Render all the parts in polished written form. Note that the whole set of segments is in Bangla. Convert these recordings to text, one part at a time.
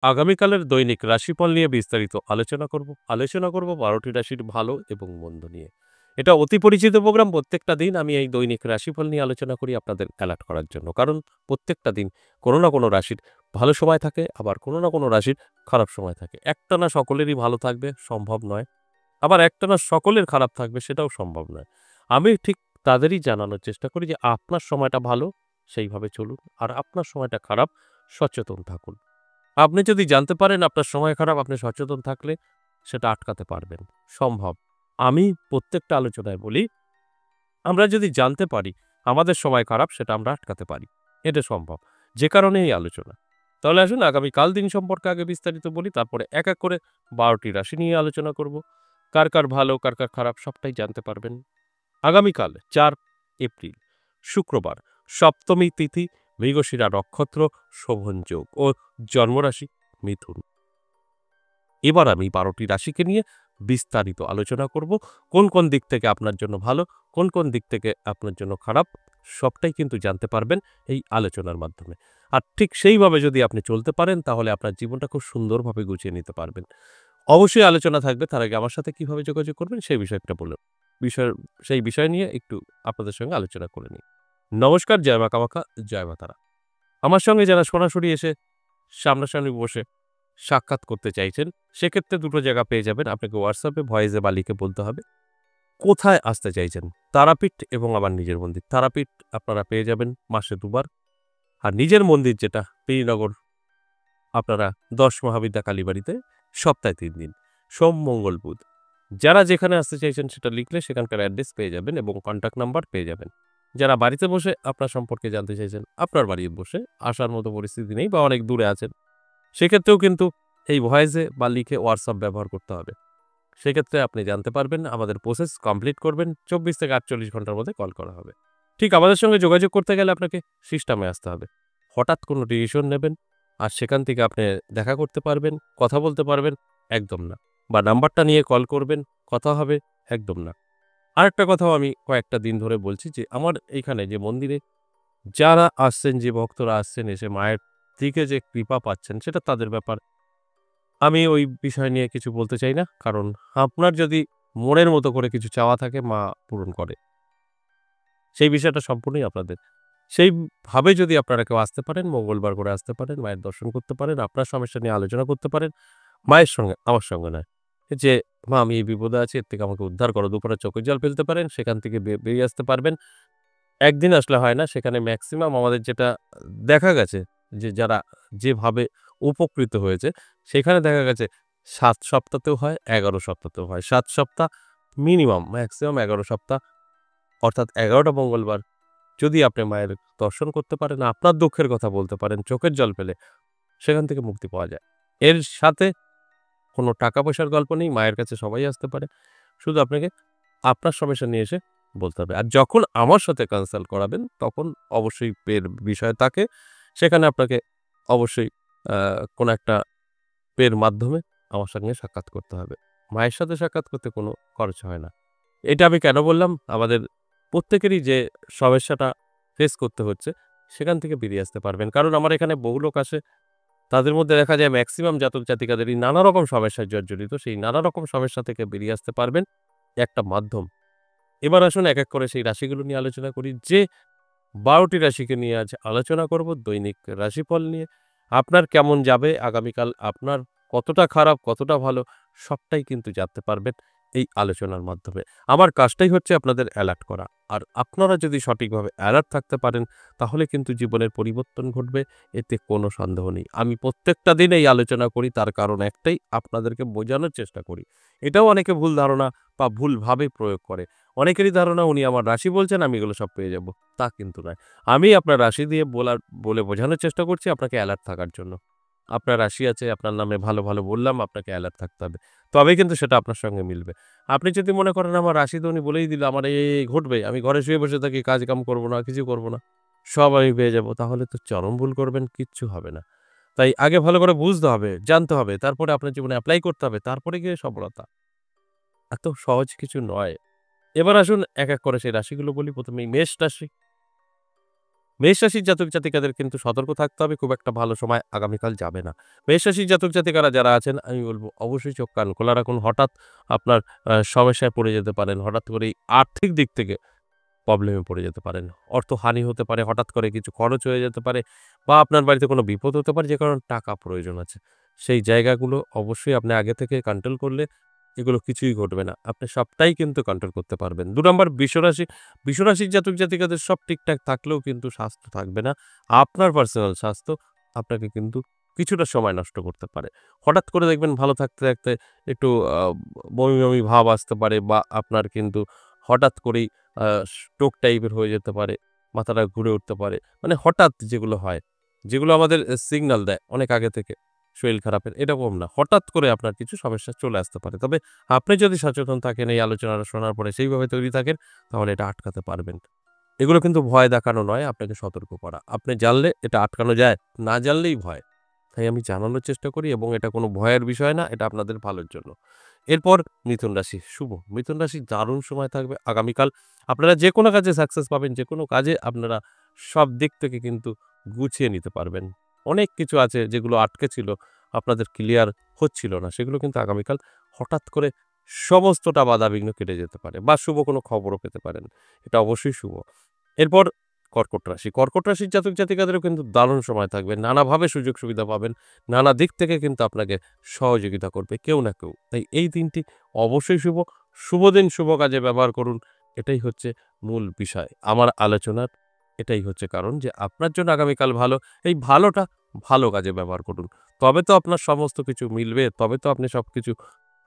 আগামীকালের দৈনিক রাশিফল নিয়ে বিস্তারিত আলোচনা করব ১২টি রাশির ভালো এবং মন্দ নিয়ে। এটা অতি পরিচিত প্রোগ্রাম। প্রত্যেকটা দিন আমি এই দৈনিক রাশিফল নিয়ে আলোচনা করি আপনাদের অ্যালার্ট করার জন্য। কারণ প্রত্যেকটা দিন কোনো না কোনো রাশির ভালো সময় থাকে, আবার কোনো না কোনো রাশির খারাপ সময় থাকে। একটানা সকলেরই ভালো থাকবে সম্ভব নয়। আবার একটানা সকলের খারাপ থাকবে সেটাও সম্ভব নয়। আমি ঠিক তাদেরই জানানোর চেষ্টা করি যে আপনার সময়টা ভালো, সেইভাবে চলুন। আর আপনার সময়টা খারাপ, সচেতন থাকুন। আপনি যদি জানতে পারেন আপনার সময় খারাপ, আপনি সচেতন থাকলে সেটা আটকাতে পারবেন। সম্ভব। আমি প্রত্যেকটা আলোচনায় বলি, আমরা যদি জানতে পারি আমাদের সময় খারাপ, সেটা আমরা আটকাতে পারি। এটা সম্ভব। যে কারণে এই আলোচনা। তাহলে আসুন আগামীকাল দিন সম্পর্কে আগে বিস্তারিত বলি, তারপরে এক, এক করে ১২টি রাশি নিয়ে আলোচনা করব। কার, কার ভালো, কার, কার খারাপ সবটাই জানতে পারবেন। আগামীকাল ৪ এপ্রিল শুক্রবার, সপ্তমী তিথি, মৃগশিরা নক্ষত্র, শোভন যোগ ও জন্মরাশি মিথুন। এবার আমি ১২টি রাশিকে নিয়ে বিস্তারিত আলোচনা করব। কোন, কোন দিক থেকে আপনার জন্য ভালো, কোন, কোন দিক থেকে আপনার জন্য খারাপ, সবটাই কিন্তু জানতে পারবেন এই আলোচনার মাধ্যমে। আর ঠিক সেইভাবে যদি আপনি চলতে পারেন, তাহলে আপনার জীবনটা খুব সুন্দরভাবে গুছিয়ে নিতে পারবেন। অবশ্যই আলোচনা থাকবে। তার আগে আমার সাথে কিভাবে যোগাযোগ করবেন সেই বিষয়টা বলুন। সেই বিষয় নিয়ে একটু আপনাদের সঙ্গে আলোচনা করে নিই। নমস্কার, জয় মা কামাখ্যা, জয় মা তারা। আমার সঙ্গে যারা সরাসরি এসে সামনাসামনি বসে সাক্ষাৎ করতে চাইছেন, সেক্ষেত্রে দুটো জায়গা পেয়ে যাবেন। আপনাকে হোয়াটসঅ্যাপে ভয়েসে বা লিখে বলতে হবে কোথায় আসতে চাইছেন। তারাপীঠ এবং আমার নিজের মন্দির। তারাপীঠ আপনারা পেয়ে যাবেন মাসে ২ বার। আর নিজের মন্দির যেটা পেরিনগর, আপনারা ১০ মহাবিদ্যা কালীবাড়িতে সপ্তাহে ৩ দিন, সোম, মঙ্গল, বুধ। যারা যেখানে আসতে চাইছেন সেটা লিখলে সেখানকার অ্যাড্রেস পেয়ে যাবেন এবং কন্ট্যাক্ট নাম্বার পেয়ে যাবেন। যারা বাড়িতে বসে আপনার সম্পর্কে জানতে চাইছেন, আপনার বাড়িতে বসে আসার মতো পরিস্থিতি নেই বা অনেক দূরে আছেন, সেক্ষেত্রেও কিন্তু এই ভয়েসে বা লিখে হোয়াটসঅ্যাপ ব্যবহার করতে হবে। সেক্ষেত্রে আপনি জানতে পারবেন, আমাদের প্রসেস কমপ্লিট করবেন ২৪ থেকে ৪৮ ঘন্টার মধ্যে কল করা হবে। ঠিক আমাদের সঙ্গে যোগাযোগ করতে গেলে আপনাকে সিস্টেমে আসতে হবে। হঠাৎ কোনো ডিসিশন নেবেন আর সেখান থেকে আপনি দেখা করতে পারবেন, কথা বলতে পারবেন, একদম না। বা নাম্বারটা নিয়ে কল করবেন, কথা হবে, একদম না। আরেকটা কথাও আমি কয়েকটা দিন ধরে বলছি যে আমার এইখানে যে মন্দিরে যারা আসছেন, যে ভক্তরা আসছেন, এসে মায়ের থেকে যে কৃপা পাচ্ছেন সেটা তাদের ব্যাপার। আমি ওই বিষয় নিয়ে কিছু বলতে চাই না। কারণ আপনার যদি মনের মতো করে কিছু চাওয়া থাকে, মা পূরণ করে। সেই বিষয়টা সম্পূর্ণই আপনাদের। সেইভাবে যদি আপনারা কেউ আসতে পারেন, মঙ্গলবার করে আসতে পারেন, মায়ের দর্শন করতে পারেন, আপনার সমস্যা নিয়ে আলোচনা করতে পারেন। মায়ের সঙ্গে, আমার সঙ্গে নয়। যে, "মা আমি এই বিপদে আছি, এর থেকে আমাকে উদ্ধার করো।" দুফোঁটা চোখের জল ফেলতে পারেন, সেখান থেকে বেরিয়ে আসতে পারবেন। একদিন আসলে হয় না, সেখানে মেক্সিমাম আমাদের যেটা দেখা গেছে যে যারা যেভাবে উপকৃত হয়েছে, সেখানে দেখা গেছে ৭ সপ্তাহতেও হয়, ১১ সপ্তাহতেও হয়। ৭ সপ্তাহ মিনিমাম, ম্যাক্সিমাম ১১ সপ্তাহ, অর্থাৎ ১১ টা মঙ্গলবার যদি আপনি মায়ের দর্শন করতে পারেন, আপনার দুঃখের কথা বলতে পারেন চোখের জল ফেলে, সেখান থেকে মুক্তি পাওয়া যায়। এর সাথে কোনো টাকা-পয়সার গল্প নেই, মায়ের কাছে সবাই আসতে পারে। শুধু আপনাকে আপনার সমস্যা নিয়ে এসে বলতে হবে। আর যখন আমার সাথে কনসাল্ট করাবেন, তখন অবশ্যই পের বিষয় থাকে। সেখানে আপনাকে অবশ্যই আ কোনো একটা পের মাধ্যমে আমার সঙ্গে সাক্ষাৎ করতে হবে। মায়ের সাথে সাক্ষাৎ করতে কোনো খরচ হয় না। এটা আমি কেন বললাম? আমাদের প্রত্যেকেরই যে সমস্যাটা ফেস করতে হচ্ছে, সেখান থেকে বেরিয়ে আসতে পারবেন। কারণ আমার এখানে বহু লোক আসে, তাদের মধ্যে দেখা যায় মেক্সিমাম জাতক-জাতিকাদেরই নানা রকম সমস্যায় জর্জরিত। সেই নানা রকম সমস্যা থেকে বেরিয়ে আসতে পারবেন একটা মাধ্যম। এবার আসুন এক, এক করে সেই রাশিগুলো নিয়ে আলোচনা করি। যে ১২টি রাশিকে নিয়ে আজ আলোচনা করব দৈনিক রাশিফল নিয়ে। আপনার কেমন যাবে আগামীকাল, আপনার কতটা খারাপ, কতটা ভালো সবটাই কিন্তু জানতে পারবেন এই আলোচনার মাধ্যমে। আমার কাজটাই হচ্ছে আপনাদের অ্যালার্ট করা। আর আপনারা যদি সঠিকভাবে অ্যালার্ট থাকতে পারেন, তাহলে কিন্তু জীবনের পরিবর্তন ঘটবে, এতে কোনো সন্দেহ নেই। আমি প্রত্যেকটা দিন এই আলোচনা করি, তার কারণ একটাই, আপনাদেরকে বোঝানোর চেষ্টা করি। এটাও অনেকে ভুল ধারণা বা ভুলভাবে প্রয়োগ করে। অনেকেরই ধারণা উনি আমার রাশি বলছেন, আমি এগুলো সব পেয়ে যাব। তা কিন্তু নয়। আমি আপনার রাশি দিয়ে বলে বোঝানোর চেষ্টা করছি আপনাকে অ্যালার্ট থাকার জন্য। আপনার রাশি আছে, আপনার নামে ভালো, ভালো বললাম, আপনাকে অ্যালার্ট থাকতে হবে। তবেই কিন্তু সেটা আপনার সঙ্গে মিলবে। আপনি যদি মনে করেন আমার রাশি তো উনি বলেই দিল, আমার এই ঘটবে, আমি ঘরে শুয়ে বসে থাকি, কাজ-কাম করব না, কিছু করব না, সব আমি পেয়ে যাব, তাহলে তো চরম ভুল করবেন, কিচ্ছু হবে না। তাই আগে ভালো করে বুঝতে হবে, জানতে হবে, তারপরে আপনার জীবনে এপ্লাই করতে হবে, তারপরে গিয়ে সফলতা। এত সহজ কিছু নয়। এবার আসুন এক, এক করে সেই রাশিগুলো বলি। ১ম এই মেষ রাশি। মেষ রাশির জাতক জাতিকাদের কিন্তু সতর্ক থাকতে হবে, খুব একটা ভালো সময় আগামীকাল যাবে না। মেষ রাশির জাতক জাতিকারা যারা আছেন আমি বলব অবশ্যই চোখ কান খোলা রাখুন। হঠাৎ আপনার সমস্যায় পড়ে যেতে পারেন। হঠাৎ করেই আর্থিক দিক থেকে প্রবলেমে পড়ে যেতে পারেন। অর্থহানি হতে পারে, হঠাৎ করে কিছু খরচ হয়ে যেতে পারে বা আপনার বাড়িতে কোনো বিপদ হতে পারে যে কারণে টাকা প্রয়োজন আছে। সেই জায়গাগুলো অবশ্যই আপনি আগে থেকে কন্ট্রোল করলে এগুলো কিছুই ঘটবে না। আপনি সবটাই কিন্তু কন্ট্রোল করতে পারবেন। ২ নাম্বার বিশ্বরাশি। বিশ্বরাশির জাতক জাতিকাদের সব ঠিকঠাক থাকলেও কিন্তু স্বাস্থ্য থাকবে না। আপনার পার্সোনাল স্বাস্থ্য আপনাকে কিন্তু কিছুটা সময় নষ্ট করতে পারে। হঠাৎ করে দেখবেন ভালো থাকতে, থাকতে একটু বমি, বমি ভাব আসতে পারে বা আপনার কিন্তু হঠাৎ করেই স্ট্রোক টাইপের হয়ে যেতে পারে। মাথাটা ঘুরে উঠতে পারে। মানে হঠাৎ যেগুলো হয়, যেগুলো আমাদের সিগনাল দেয় অনেক আগে থেকে শরীর খারাপের, এরকম না। হঠাৎ করে আপনার কিছু সমস্যা চলে আসতে পারে। তবে আপনি যদি সচেতন থাকেন এই আলোচনাটা শোনার পরে সেইভাবে তৈরি থাকেন, তাহলে এটা আটকাতে পারবেন। এগুলো কিন্তু ভয় দেখানো নয়, আপনাকে সতর্ক করা। আপনি জানলে এটা আটকানো যায়, না জানলেই ভয়। তাই আমি জানানোর চেষ্টা করি এবং এটা কোনো ভয়ের বিষয় না, এটা আপনাদের ভালোর জন্য। এরপর মিথুন রাশি, শুভ। মিথুন রাশির দারুণ সময় থাকবে আগামীকাল। আপনারা যেকোনো কাজে সাকসেস পাবেন, যেকোনো কাজে আপনারা সব দিক থেকে কিন্তু গুছিয়ে নিতে পারবেন। অনেক কিছু আছে যেগুলো আটকে ছিল, আপনাদের ক্লিয়ার হচ্ছিল না, সেগুলো কিন্তু আগামীকাল হঠাৎ করে সমস্তটা বাধাবিঘ্ন কেটে যেতে পারে বা শুভ কোনো খবরও পেতে পারেন। এটা অবশ্যই শুভ। এরপর কর্কট রাশি। কর্কট রাশির জাতক জাতিকাদেরও কিন্তু দারুণ সময় থাকবে। নানাভাবে সুযোগ সুবিধা পাবেন। নানা দিক থেকে কিন্তু আপনাকে সহযোগিতা করবে কেউ না কেউ। তাই এই দিনটি অবশ্যই শুভ। শুভ দিন শুভ কাজে ব্যবহার করুন। এটাই হচ্ছে মূল বিষয়। আমার আলোচনার এটাই হচ্ছে কারণ যে আপনার জন্য আগামীকাল ভালো। এই ভালোটা ভালো কাজে ব্যবহার করুন। তবে তো আপনার সমস্ত কিছু মিলবে। তবে তো আপনি সবকিছু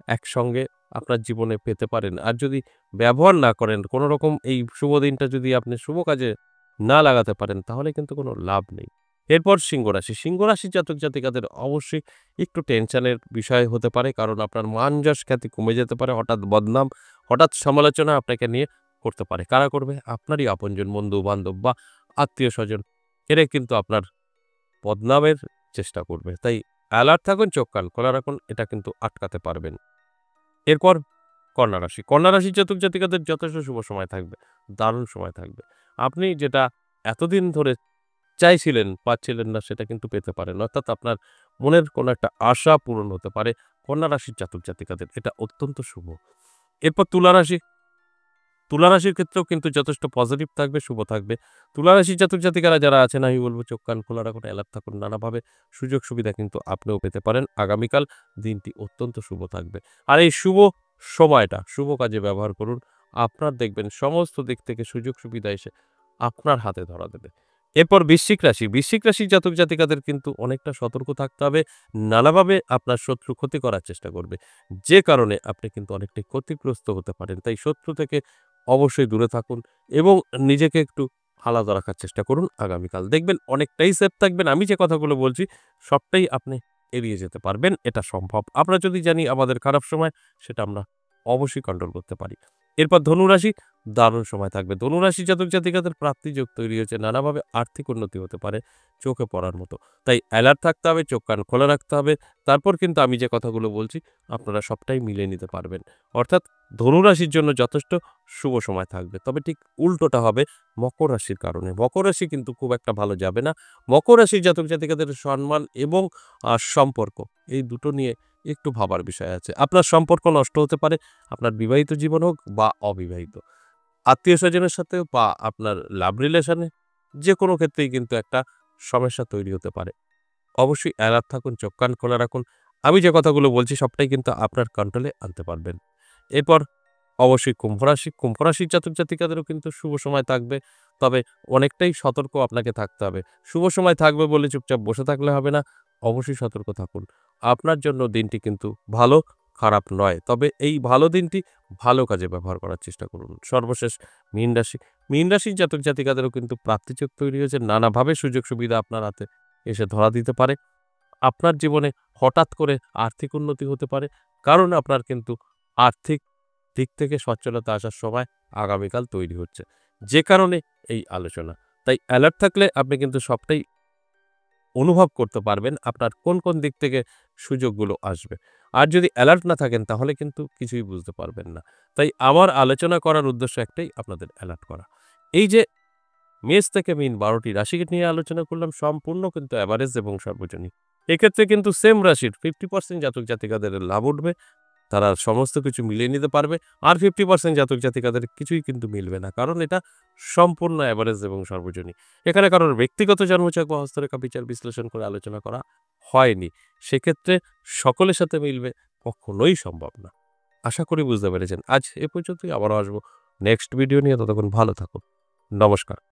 একসঙ্গে আপনার জীবনে পেতে পারেন। আর যদি ব্যবহার না করেন, কোনরকম এই শুভ দিনটা যদি আপনি শুভ কাজে না লাগাতে পারেন, তাহলে কিন্তু কোনো লাভ নেই। এরপর সিংহ রাশি। সিংহ রাশির জাতক জাতিকাদের অবশ্যই একটু টেনশনের বিষয় হতে পারে। কারণ আপনার মান যশ খ্যাতি কমে যেতে পারে। হঠাৎ বদনাম, হঠাৎ সমালোচনা আপনাকে নিয়ে করতে পারে। কারা করবে? আপনারই আপনজন, বন্ধু-বান্ধব বা আত্মীয়স্বজন। এরাই কিন্তু আপনার বদনামের চেষ্টা করবে। তাই অ্যালার্ট থাকুন, চোখ কান খোলা রাখুন। এটা কিন্তু আটকাতে পারবেন। এরপর কন্যা রাশি। কন্যা রাশির জাতক জাতিকাদের যথেষ্ট শুভ সময় থাকবে। দারুণ সময় থাকবে। আপনি যেটা এতদিন ধরে চাইছিলেন, পাচ্ছিলেন না সেটা কিন্তু পেতে পারেন। অর্থাৎ আপনার মনের কোনো একটা আশা পূরণ হতে পারে কন্যা রাশির জাতক জাতিকাদের। এটা অত্যন্ত শুভ। এরপর তুলা রাশি। তুলা রাশির ক্ষেত্রেও কিন্তু যথেষ্ট পজিটিভ থাকবে, শুভ থাকবে। তুলা রাশির জাতক জাতিকারা যারা আছেন আমি বলব চোখ কান খোলা রাখুন, অ্যালার্ট থাকুন। নানাভাবে সুযোগ সুবিধা কিন্তু আপনিও পেতে পারেন। আগামীকাল দিনটি অত্যন্ত শুভ থাকবে। আর এই শুভ সময়টা শুভ কাজে ব্যবহার করুন। আপনার দেখবেন সমস্ত দিক থেকে সুযোগ সুবিধা এসে আপনার হাতে ধরা দেবে। এরপর বৃশ্চিক রাশি। বৃশ্চিক রাশির জাতক জাতিকাদের কিন্তু অনেকটা সতর্ক থাকতে হবে। নানাভাবে আপনার শত্রু ক্ষতি করার চেষ্টা করবে। যে কারণে আপনি কিন্তু অনেকটাই ক্ষতিগ্রস্ত হতে পারেন। তাই শত্রু থেকে অবশ্যই দূরে থাকুন এবং নিজেকে একটু আলাদা রাখার চেষ্টা করুন আগামীকাল। দেখবেন অনেকটাই সেফ থাকবেন। আমি যে কথাগুলো বলছি সবটাই আপনি এড়িয়ে যেতে পারবেন। এটা সম্ভব। আমরা যদি জানি আমাদের খারাপ সময় সেটা আমরা অবশ্যই কন্ট্রোল করতে পারি। এরপর ধনুরাশি, দারুণ সময় থাকবে। ধনুরাশি জাতক জাতিকাদের প্রাপ্তিযোগ তৈরি হয়েছে। নানাভাবে আর্থিক উন্নতি হতে পারে চোখে পড়ার মতো। তাই অ্যালার্ট থাকতে হবে, চোখ কান খোলা রাখতে হবে। তারপর কিন্তু আমি যে কথাগুলো বলছি আপনারা সবটাই মিলিয়ে নিতে পারবেন। অর্থাৎ ধনুরাশির জন্য যথেষ্ট শুভ সময় থাকবে। তবে ঠিক উল্টোটা হবে মকর রাশির কারণে। মকর রাশি কিন্তু খুব একটা ভালো যাবে না। মকর রাশির জাতক জাতিকাদের সম্মান এবং সম্পর্ক এই দুটো নিয়ে একটু ভাবার বিষয় আছে। আপনার সম্পর্ক নষ্ট হতে পারে, আপনার বিবাহিত জীবন হোক বা অবিবাহিত। আত্মীয়স্বজনের সাথে বা আপনার লাভ রিলেশনে যেকোনো ক্ষেত্রেই কিন্তু একটা সমস্যা তৈরি হতে পারে। অবশ্যই অ্যালার্ট থাকুন, চোখ কান খোলা রাখুন। আমি যে কথাগুলো বলছি সবটাই কিন্তু আপনার কন্ট্রোলে আনতে পারবেন। এরপর অবশ্যই কুম্ভ রাশি। কুম্ভ রাশির জাতক জাতিকাদেরও কিন্তু শুভ সময় থাকবে। তবে অনেকটাই সতর্ক আপনাকে থাকতে হবে। শুভ সময় থাকবে বলে চুপচাপ বসে থাকলে হবে না। অবশ্যই সতর্ক থাকুন। আপনার জন্য দিনটি কিন্তু ভালো, খারাপ নয়। তবে এই ভালো দিনটি ভালো কাজে ব্যবহার করার চেষ্টা করুন। সর্বশেষ মীন রাশি। মীন রাশির জাতক জাতিকাদেরও কিন্তু প্রাপ্তিযোগ তৈরি হয়েছে। নানাভাবে সুযোগ সুবিধা আপনার হাতে এসে ধরা দিতে পারে। আপনার জীবনে হঠাৎ করে আর্থিক উন্নতি হতে পারে। কারণ আপনার কিন্তু আর্থিক দিক থেকে সচ্ছলতা আসার সময় আগামীকাল তৈরি হচ্ছে। যে কারণে এই আলোচনা। তাই অ্যালার্ট থাকলে আপনি কিন্তু সবটাই অনুভব করতে পারবেন আপনার কোন, কোন দিক থেকে সুযোগগুলো আসবে। আর যদি অ্যালার্ট না থাকেন তাহলে কিন্তু কিছুই বুঝতে পারবেন না। তাই আমার আলোচনা করার উদ্দেশ্য একটাই আপনাদের অ্যালার্ট করা। এই যে মেষ থেকে মীন 12টি রাশিকে নিয়ে আলোচনা করলাম, সম্পূর্ণ কিন্তু অ্যাভারেজ এবং সর্বজনীন। এক্ষেত্রে কিন্তু সেম রাশির 50% জাতক জাতিকাদের লাভ উঠবে, তারা সমস্ত কিছু মিলিয়ে নিতে পারবে। আর 50% জাতক জাতিকাদের কিছুই কিন্তু মিলবে না, কারণ এটা সম্পূর্ণ অ্যাভারেজ এবং সর্বজনীন। এখানে কারোর ব্যক্তিগত জন্মছক বা হস্তরেখা বিচার বিশ্লেষণ করে আলোচনা করা হয়নি। সেক্ষেত্রে সকলের সাথে মিলবে কখনোই সম্ভব না। আশা করি বুঝতে পেরেছেন। আজ এ পর্যন্তই, আবারও আসবো নেক্সট ভিডিও নিয়ে। ততক্ষণ ভালো থাকুন। নমস্কার।